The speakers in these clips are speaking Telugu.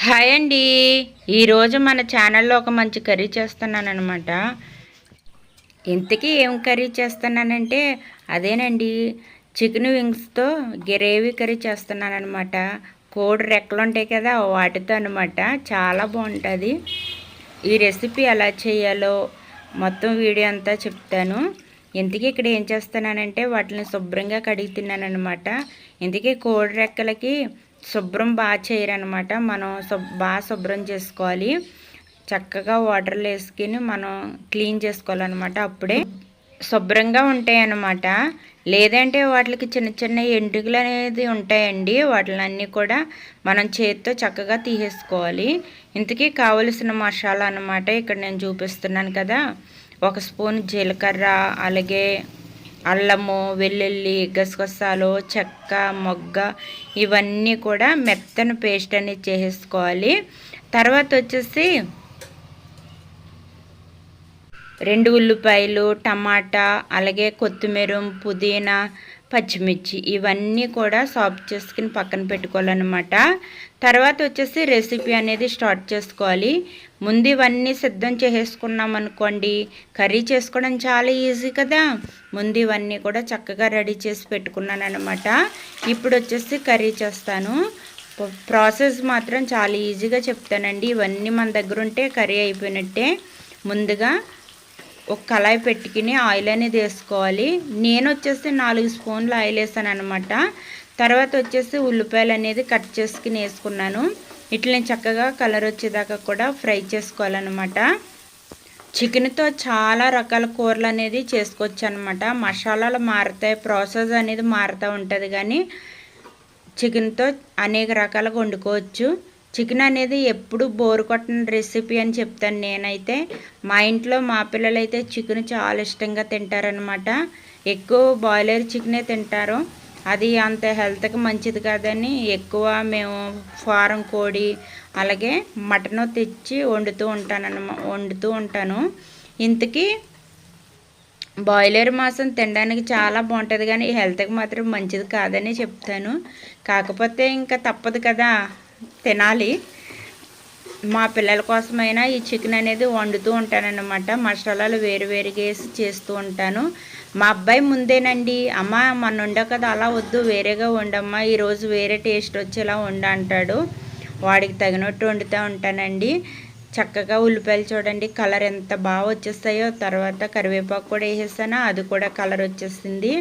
హాయ్ అండి. ఈరోజు మన ఛానల్లో ఒక మంచి కర్రీ చేస్తున్నానమాట. ఇంతకీ ఏం కర్రీ చేస్తున్నానంటే అదేనండి, చికెన్ వింగ్స్తో గ్రేవీ కర్రీ చేస్తున్నానమాట. కోడి రెక్కలు ఉంటాయి కదా, వాటితో అనమాట. చాలా బాగుంటుంది. ఈ రెసిపీ ఎలా చేయాలో మొత్తం వీడియో అంతా చెప్తాను. ఇంతకీ ఇక్కడ ఏం చేస్తున్నానంటే వాటిని శుభ్రంగా కడిగి తిన్నానమాట. ఇంతకీ కోడి రెక్కలకి శుభ్రం బాగా చేయరనమాట. మనం బాగా శుభ్రం చేసుకోవాలి. చక్కగా వాటర్లో వేసుకుని మనం క్లీన్ చేసుకోవాలన్నమాట. అప్పుడే శుభ్రంగా ఉంటాయి అన్నమాట. లేదంటే వాటికి చిన్న చిన్న ఎంటుకలు అనేది ఉంటాయండి. వాటిలన్నీ కూడా మనం చేతితో చక్కగా తీసేసుకోవాలి. ఇంతకీ కావలసిన మసాలా అన్నమాట ఇక్కడ నేను చూపిస్తున్నాను కదా. 1 స్పూన్ జీలకర్ర, అలాగే అల్లము, వెల్లుల్లి, గసగసాలు, చెక్క, మొగ్గ ఇవన్నీ కూడా మెత్తని పేస్ట్ అనేది చేసేసుకోవాలి. తర్వాత వచ్చేసి 2 ఉల్లిపాయలు, టమాటా, అలాగే కొత్తిమీర, పుదీనా, పచ్చిమిర్చి ఇవన్నీ కూడా సాఫ్ట్ చేసుకుని పక్కన పెట్టుకోవాలన్నమాట. తర్వాత వచ్చేసి రెసిపీ అనేది స్టార్ట్ చేసుకోవాలి. ముందు ఇవన్నీ సిద్ధం చేసేసుకున్నాం అనుకోండి, కర్రీ చేసుకోవడం చాలా ఈజీ కదా. ముందు ఇవన్నీ కూడా చక్కగా రెడీ చేసి పెట్టుకున్నాను అనమాట. ఇప్పుడు వచ్చేసి కర్రీ చేస్తాను. ప్రాసెస్ మాత్రం చాలా ఈజీగా చెప్తానండి. ఇవన్నీ మన దగ్గర ఉంటే కర్రీ అయిపోయినట్టే. ముందుగా ఒక కళాయి పెట్టుకుని ఆయిల్ అనేది వేసుకోవాలి. నేను వచ్చేసి 4 స్పూన్లు ఆయిల్ వేసాను అనమాట. తర్వాత వచ్చేసి ఉల్లిపాయలు అనేది కట్ చేసుకుని వేసుకున్నాను. ఇట్లని చక్కగా కలర్ వచ్చేదాకా కూడా ఫ్రై చేసుకోవాలన్నమాట. చికెన్తో చాలా రకాల కూరలు అనేది చేసుకోవచ్చు అనమాట. మసాలాలు మారుతాయి, ప్రాసెస్ అనేది మారుతూ ఉంటుంది, కానీ చికెన్తో అనేక రకాలుగా వండుకోవచ్చు. చికెన్ అనేది ఎప్పుడు బోరు కొట్టని రెసిపీ అని చెప్తాను నేనైతే. మా ఇంట్లో మా పిల్లలైతే చికెన్ చాలా ఇష్టంగా తింటారనమాట. ఎక్కువ బాయిలర్ చికెనే తింటారు. అది అంత హెల్త్కి మంచిది కాదని ఎక్కువ మేము ఫారం కోడి అలాగే మటన్ తెచ్చి వండుతూ ఉంటాను. ఇంతకీ బాయిలర్ మాంసం తినడానికి చాలా బాగుంటుంది, కానీ హెల్త్కి మాత్రం మంచిది కాదని చెప్తాను. కాకపోతే ఇంకా తప్పదు కదా, తినాలి. మా పిల్లల కోసమైనా ఈ చికెన్ అనేది వండుతూ ఉంటానన్నమాట. మసాలాలు వేరువేరుగా వేసి చేస్తూ ఉంటాను. మా అబ్బాయి ముందేనండి, అమ్మ మొన్న వండావు కదా అలా వద్దు, వేరేగా వండమ్మా, ఈరోజు వేరే టేస్ట్ వచ్చేలా వండ అంటాడు. వాడికి తగినట్టు వండుతూ ఉంటానండి. చక్కగా ఉల్లిపాయలు చూడండి కలర్ ఎంత బాగా వచ్చేస్తాయో. తర్వాత కరివేపాకు కూడా వేసేసాను, అది కూడా కలర్ వచ్చేసింది.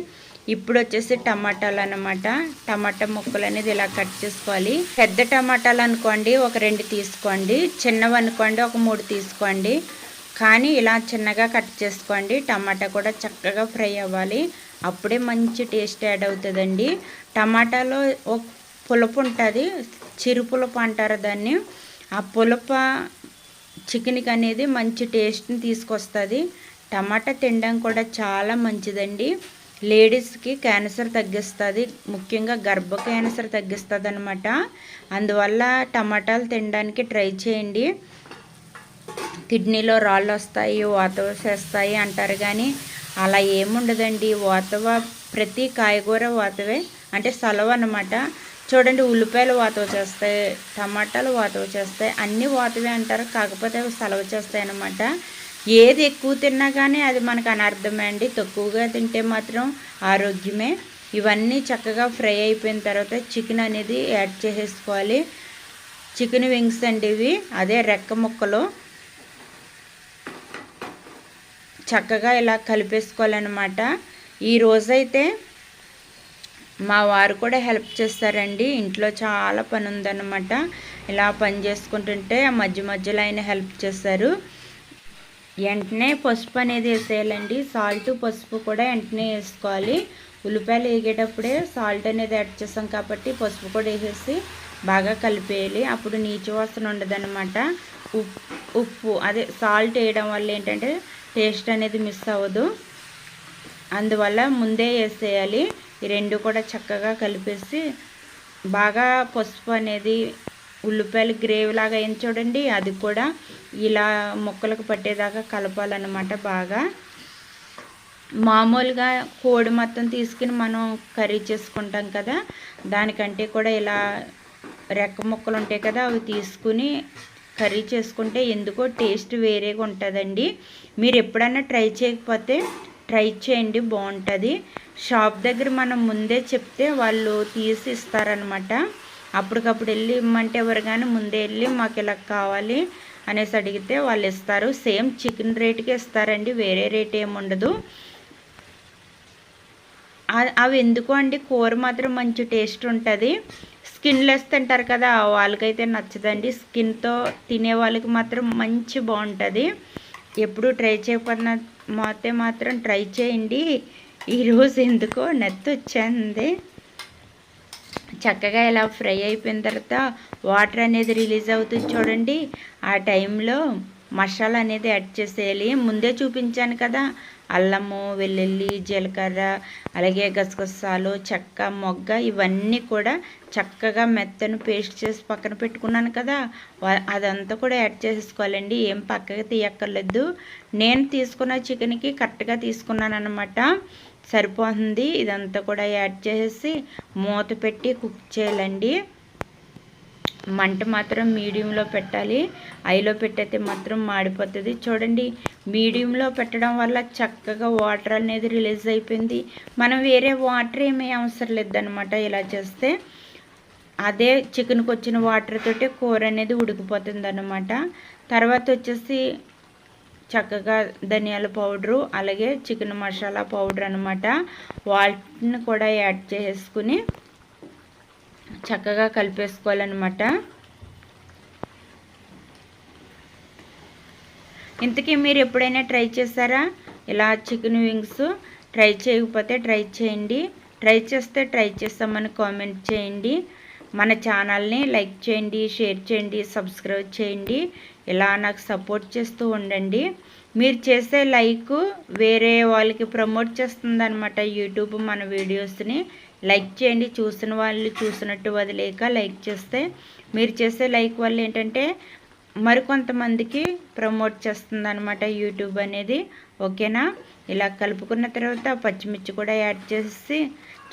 ఇప్పుడు వచ్చేసి టమాటాలు అన్నమాట. టమాటా ముక్కలు అనేది ఇలా కట్ చేసుకోవాలి. పెద్ద టమాటాలు అనుకోండి ఒక 2 తీసుకోండి, చిన్నవి అనుకోండి ఒక 3 తీసుకోండి. కానీ ఇలా చిన్నగా కట్ చేసుకోండి. టమాటా కూడా చక్కగా ఫ్రై అవ్వాలి, అప్పుడే మంచి టేస్ట్ యాడ్ అవుతుందండి. టమాటాలో ఒక పులుపు ఉంటుంది, చిరు పులుపు అంటారు దాన్ని. ఆ పులుపు చికెన్కి అనేది మంచి టేస్ట్ని తీసుకొస్తుంది. టమాటా తినడం కూడా చాలా మంచిదండి. లేడీస్కి క్యాన్సర్ తగ్గిస్తుంది, ముఖ్యంగా గర్భ క్యాన్సర్ తగ్గిస్తుంది అనమాట. అందువల్ల టమాటాలు తినడానికి ట్రై చేయండి. కిడ్నీలో రాళ్ళు వస్తాయి, వాతవ చేస్తాయి అంటారు, కానీ అలా ఏముండదండి. వాతవ ప్రతి కాయగూర వాతవే, అంటే సలవ అనమాట. చూడండి, ఉల్లిపాయలు వాతవ చేస్తాయి, టమాటాలు వాతవ చేస్తాయి, అన్నీ వాతవే అంటారు, కాకపోతే అవి సలవ చేస్తాయి అన్నమాట. ఏది ఎక్కువ తిన్నా కానీ అది మనకు అనర్థమే అండి. తక్కువగా తింటే మాత్రం ఆరోగ్యమే. ఇవన్నీ చక్కగా ఫ్రై అయిపోయిన తర్వాత చికెన్ అనేది యాడ్ చేసేసుకోవాలి. చికెన్ వింగ్స్ అండి ఇవి, అదే రెక్క ముక్కలు. చక్కగా ఇలా కలిపేసుకోవాలన్నమాట. ఈరోజైతే మా వారు కూడా హెల్ప్ చేస్తారండి. ఇంట్లో చాలా పని ఉందన్నమాట. ఇలా పని చేసుకుంటుంటే మధ్య మధ్యలో ఆయన హెల్ప్ చేస్తారు. వెంటనే పసుపు అనేది వేసేయాలండి. సాల్ట్ పసుపు కూడా వెంటనే వేసుకోవాలి. ఉల్లిపాయలు వేగేటప్పుడే సాల్ట్ అనేది యాడ్ చేస్తాం కాబట్టి పసుపు కూడా వేసేసి బాగా కలిపేయాలి. అప్పుడు నీచు వాసన ఉండదన్నమాట. ఉప్పు అదే సాల్ట్ వేయడం వల్ల ఏంటంటే టేస్ట్ అనేది మిస్ అవ్వదు, అందువల్ల ముందే వేసేయాలి. ఈ 2 కూడా చక్కగా కలిపేసి బాగా పసుపు అనేది ఉల్లిపాయలు గ్రేవీ లాగా అయింది చూడండి, అది కూడా ఇలా ముక్కలకు పట్టేదాకా కలపాలన్నమాట. బాగా మామూలుగా కోడి మొత్తం తీసుకుని మనం కర్రీ చేసుకుంటాం కదా, దానికంటే కూడా ఇలా రెక్క ముక్కలు ఉంటాయి కదా, అవి తీసుకుని కర్రీ చేసుకుంటే ఎందుకో టేస్ట్ వేరేగా ఉంటుందండి. మీరు ఎప్పుడైనా ట్రై చేయకపోతే ట్రై చేయండి, బాగుంటుంది. షాప్ దగ్గర మనం ముందే చెప్తే వాళ్ళు తీసి ఇస్తారనమాట. అప్పటికప్పుడు వెళ్ళి ఇమ్మంటే ఎవరు కానీ ముందే వెళ్ళి మాకు ఇలా కావాలి అనేసి అడిగితే వాళ్ళు ఇస్తారు. సేమ్ చికెన్ రేటుకే ఇస్తారండి, వేరే రేట్ ఏముండదు. అవి ఎందుకు అండి, కూర మాత్రం మంచి టేస్ట్ ఉంటుంది. స్కిన్లెస్ తింటారు కదా, వాళ్ళకైతే నచ్చదండి. స్కిన్తో తినే వాళ్ళకి మాత్రం మంచి బాగుంటుంది. ఎప్పుడు ట్రై చేయకపోతే మాత్రం ట్రై చేయండి. ఈరోజు ఎందుకో నెత్తి వచ్చింది. చక్కగా ఇలా ఫ్రై అయిపోయిన తర్వాత వాటర్ అనేది రిలీజ్ అవుతుంది చూడండి. ఆ టైంలో మసాలా అనేది యాడ్ చేసేయాలి. ముందే చూపించాను కదా, అల్లము, వెల్లుల్లి, జీలకర్ర, అలాగే గసగసాలు, చెక్క, మొగ్గ ఇవన్నీ కూడా చక్కగా మెత్తను పేస్ట్ చేసి పక్కన పెట్టుకున్నాను కదా, అదంతా కూడా యాడ్ చేసేసుకోవాలండి. ఏం పక్కకి తీయక్కర్లేదు. నేను తీసుకున్న చికెన్కి కరెక్ట్గా తీసుకున్నాను అనమాట, సరిపోతుంది. ఇదంతా కూడా యాడ్ చేసి మూత పెట్టి కుక్ చేయాలండి. మంట మాత్రం మీడియంలో పెట్టాలి, హైలో పెట్టయితే మాత్రం మాడిపోతుంది. చూడండి, మీడియంలో పెట్టడం వల్ల చక్కగా వాటర్ అనేది రిలీజ్ అయిపోయింది. మనం వేరే వాటర్ ఏమీ అవసరం లేదనమాట. ఇలా చేస్తే అదే చికెన్కి వచ్చిన వాటర్ తోటి కూర అనేది ఉడికిపోతుంది అనమాట. తర్వాత వచ్చేసి చక్కగా ధనియాల పౌడరు, అలాగే చికెన్ మసాలా పౌడర్ అనమాట, వాటిని కూడా యాడ్ చేసుకుని చక్కగా కలిపేసుకోవాలన్నమాట. ఇంతకీ మీరు ఎప్పుడైనా ట్రై చేశారా ఇలా చికెన్ వింగ్స్? ట్రై చేయకపోతే ట్రై చేయండి, ట్రై చేస్తే ట్రై చేస్తామని కామెంట్ చేయండి. మన ఛానల్ని లైక్ చేయండి, షేర్ చేయండి, సబ్స్క్రైబ్ చేయండి. ఇలా నాకు సపోర్ట్ చేస్తూ ఉండండి. మీరు చేసే లైక్ వేరే వాళ్ళకి ప్రమోట్ చేస్తుంది అనమాట యూట్యూబ్ మన వీడియోస్ని. లైక్ చేయండి, చూసిన వాళ్ళు చూసినట్టు వదిలేక లైక్ చేస్తే మీరు చేసే లైక్ వల్ల ఏంటంటే మరికొంతమందికి ప్రమోట్ చేస్తుంది అనమాట యూట్యూబ్ అనేది. ఓకేనా? ఇలా కలుపుకున్న తర్వాత పచ్చిమిర్చి కూడా యాడ్ చేసి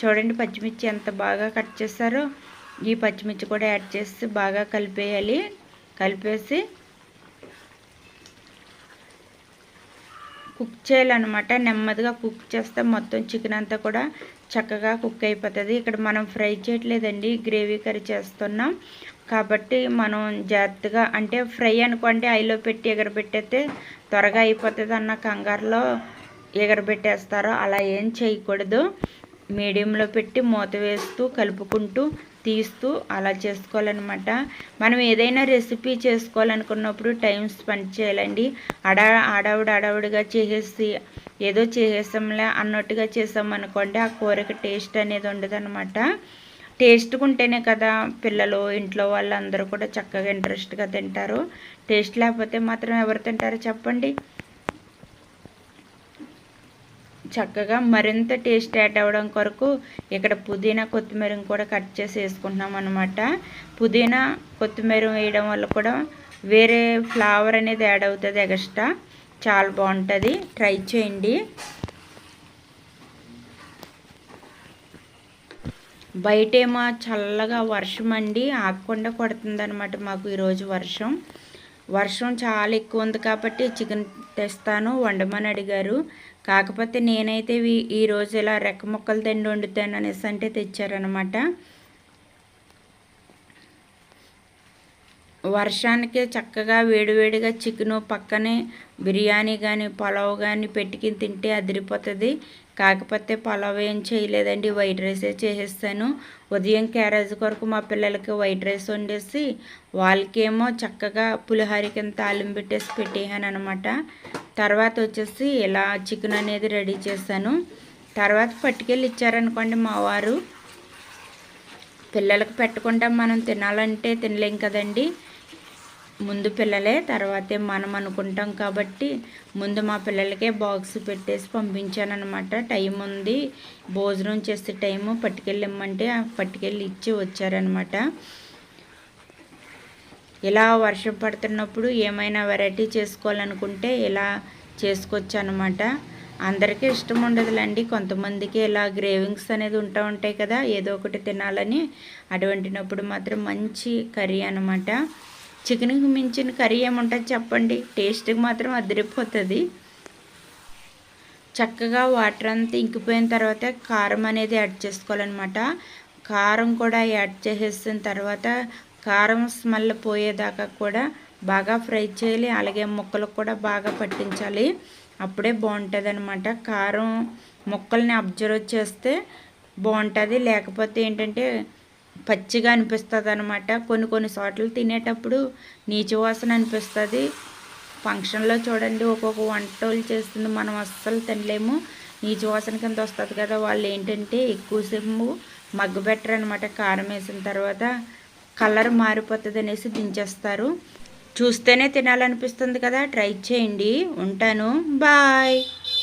చూడండి, పచ్చిమిర్చి ఎంత బాగా కట్ చేస్తారో. ఈ పచ్చిమిర్చి కూడా యాడ్ చేసి బాగా కలిపేయాలి. కలిపేసి కుక్ చేయాలన్నమాట. నెమ్మదిగా కుక్ చేస్తే మొత్తం చికెన్ అంతా కూడా చక్కగా కుక్ అయిపోతుంది. ఇక్కడ మనం ఫ్రై చేయట్లేదండి, గ్రేవీ కర్రీ చేస్తున్నాం కాబట్టి మనం జాగ్రత్తగా, అంటే ఫ్రై అనుకోండి హైలో పెట్టి ఎగరబెట్టేస్తే త్వరగా అయిపోతుంది అన్న కంగారులో ఎగరబెట్టేస్తారో, అలా ఏం చేయకూడదు. మీడియంలో పెట్టి మూత వేస్తూ కలుపుకుంటూ తీస్తూ అలా చేసుకోవాలన్నమాట. మనం ఏదైనా రెసిపీ చేసుకోవాలనుకున్నప్పుడు టైం స్పెండ్ చేయాలండి. ఆడావిడిగా చేసేసి ఏదో చేసేసాంలే అన్నట్టుగా చేసామనుకోండి, ఆ కూరకి టేస్ట్ అనేది ఉండదన్నమాట. టేస్ట్గా ఉంటేనే కదా పిల్లలు, ఇంట్లో వాళ్ళందరూ కూడా చక్కగా ఇంట్రెస్ట్గా తింటారు. టేస్ట్ లేకపోతే మాత్రం ఎవరు తింటారో చెప్పండి. చక్కగా మరింత టేస్ట్ యాడ్ అవ్వడం కొరకు ఇక్కడ పుదీనా, కొత్తిమీర కూడా కట్ చేసి వేసుకుంటున్నాం అనమాట. పుదీనా, కొత్తిమీర వేయడం వల్ల కూడా వేరే ఫ్లేవర్ అనేది యాడ్ అవుతుంది ఎక్స్ట్రా, చాలా బాగుంటుంది. ట్రై చేయండి. బయటేమో చల్లగా వర్షం అండి, ఆగకుండా కొడుతుంది అనమాట మాకు ఈరోజు వర్షం చాలా ఎక్కువ ఉంది కాబట్టి చికెన్ తెస్తాను వండమని అడిగారు. కాకపోతే నేనైతే ఈరోజు ఇలా రెక్క ముక్కలు తిండి వండుతాను అనేసి అంటే తెచ్చారనమాట. వర్షానికి చక్కగా వేడివేడిగా చికెను పక్కనే బిర్యానీ కానీ పులావ్ కానీ పెట్టుకుని తింటే అదిరిపోతుంది. కాకపోతే పులావ్ ఏం చేయలేదండి, వైట్ రైసే చేసేస్తాను. ఉదయం క్యారేజ్ కొరకు మా పిల్లలకి వైట్ రైస్ వండేసి వాళ్ళకేమో చక్కగా పులిహోర కింద తాలింపు పెట్టేసి పెట్టేసాను అనమాట. తర్వాత వచ్చేసి ఇలా చికెన్ అనేది రెడీ చేశాను. తర్వాత పట్టుకెళ్ళి ఇచ్చారనుకోండి మా వారు. పిల్లలకు పెట్టకుండా మనం తినాలంటే తినలేం కదండి. ముందు పిల్లలే తర్వాతే మనం అనుకుంటాం కాబట్టి ముందు మా పిల్లలకే బాక్స్ పెట్టేసి పంపించాను అనమాట. టైం ఉంది, భోజనం చేసే టైము, పట్టుకెళ్ళిమ్మంటే పట్టుకెళ్ళి ఇచ్చి వచ్చారనమాట. ఇలా వర్షం పడుతున్నప్పుడు ఏమైనా వెరైటీ చేసుకోవాలనుకుంటే ఇలా చేసుకోవచ్చు అనమాట. అందరికీ ఇష్టం ఉండదులేండి, కొంతమందికి ఇలా గ్రేవింగ్స్ అనేది ఉంటాయి కదా, ఏదో ఒకటి తినాలని. అటువంటినప్పుడు మాత్రం మంచి కర్రీ అనమాట. చికెన్కి మించిన కర్రీ ఏముంటుంది చెప్పండి, టేస్ట్కి మాత్రం అదిరిపోతుంది. చక్కగా వాటర్ అంతా ఇంకిపోయిన తర్వాత కారం అనేది యాడ్ చేసుకోవాలన్నమాట. కారం కూడా యాడ్ చేసేసిన తర్వాత కారం స్మెల్ పోయేదాకా కూడా బాగా ఫ్రై చేయాలి. అలాగే ముక్కలకు కూడా బాగా పట్టించాలి, అప్పుడే బాగుంటుంది అనమాట. కారం ముక్కల్ని అబ్జర్వ్ చేస్తే బాగుంటుంది, లేకపోతే ఏంటంటే పచ్చిగా అనిపిస్తుంది అనమాట. కొన్ని చోట్ల తినేటప్పుడు నీచు వాసన అనిపిస్తుంది. ఫంక్షన్లో చూడండి, ఒక్కొక్క వంటలు చేస్తుంది, మనం అస్సలు తినలేము, నీచు వాసన కింద వస్తుంది కదా. వాళ్ళు ఏంటంటే ఎక్కువసేపు మగ్గబెట్టరు అనమాట. కారం వేసిన తర్వాత కలర్ మారిపోతుంది అనేసి దించేస్తారు. చూస్తేనే తినాలనిపిస్తుంది కదా, ట్రై చేయండి. ఉంటాను, బాయ్.